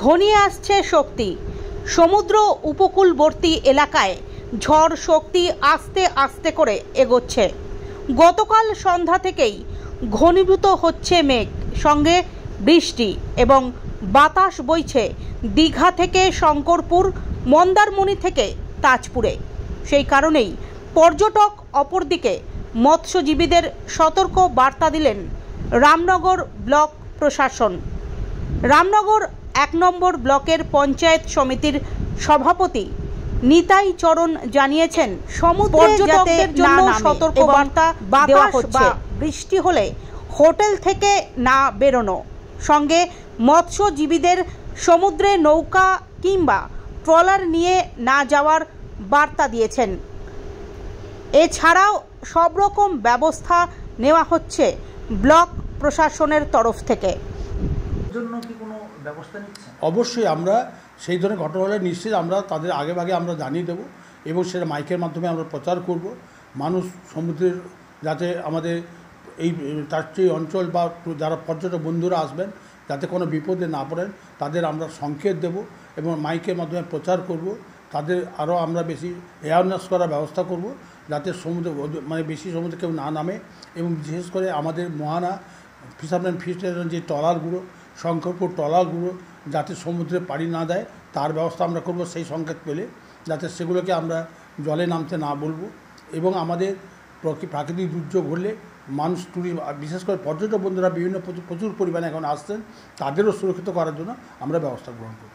ঘনিয়ে আসছে শক্তি। সমুদ্র উপকূলবর্তী এলাকায় ঝড় শক্তি আস্তে আস্তে করে এগোচ্ছে। গতকাল সন্ধ্যা থেকেই ঘনীভূত হচ্ছে মেঘ, সঙ্গে বৃষ্টি এবং বাতাস বইছে দীঘা থেকে শঙ্করপুর, মন্দারমণি থেকে তাজপুরে। সেই কারণেই পর্যটক, অপরদিকে মৎস্যজীবীদের সতর্ক বার্তা দিলেন রামনগর ব্লক প্রশাসন। রামনগর 1 নম্বর ব্লকের পঞ্চায়েত সমিতির সভাপতি নিতাই চরণ জানিয়েছেন, পর্যটকদের জন্য সতর্ক বার্তা দেওয়া হচ্ছে। বৃষ্টি হলে হোটেল থেকে না বেরোনো, সঙ্গে মৎস্যজীবীদের সমুদ্রে নৌকা কিংবা ট্রলার নিয়ে না যাওয়ার বার্তা দিয়েছেন। এছাড়াও সব রকম ব্যবস্থা নেওয়া হচ্ছে ব্লক প্রশাসনের তরফ থেকে। অবশ্যই আমরা সেই ধরনের ঘটনা হলে নিশ্চিত আমরা তাদের আগেভাগে আমরা জানিয়ে দেবো এবং সেটা মাইকের মাধ্যমে আমরা প্রচার করব। মানুষ সমুদ্রের যাতে আমাদের এই তারচি অঞ্চল বা যারা পর্যটক বন্ধুরা আসবেন যাতে কোনো বিপদে না পড়েন তাদের আমরা সংকেত দেব এবং মাইকের মাধ্যমে প্রচার করব। তাদের আরও আমরা বেশি অ্যাওয়ারনেস করার ব্যবস্থা করব যাতে সমুদ্রে বেশি সমুদ্রে কেউ না নামে, এবং বিশেষ করে আমাদের মোহানা ফিশারম্যান ফিশারম্যান যে ট্রলারগুলো, শঙ্করপুর ট্রলারগুলো যাতে সমুদ্রে পাড়ি না দেয় তার ব্যবস্থা আমরা করব সেই সংকেত পেলে, যাতে সেগুলোকে আমরা জলে নামতে না বলবো। এবং আমাদের প্রাকৃতিক দুর্যোগ হলে মানুষ বিশেষ করে পর্যটক বন্ধুরা প্রচুর পরিমাণে এখন আসছেন, তাদেরও সুরক্ষিত করার জন্য আমরা ব্যবস্থা গ্রহণ করব।